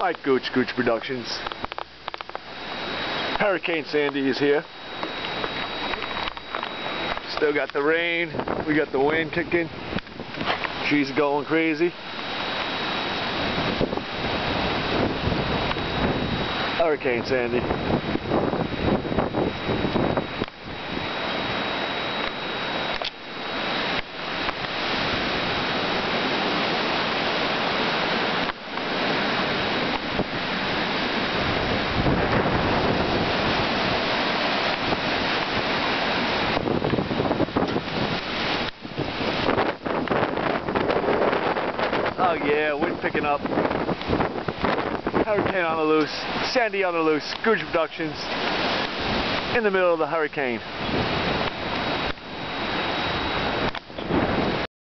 Alright, Gooch Productions. Hurricane Sandy is here. Still got the rain, we got the wind kicking. Trees are going crazy. Hurricane Sandy. Oh yeah, wind picking up. Hurricane on the loose. Sandy on the loose. Gooch Productions. In the middle of the hurricane.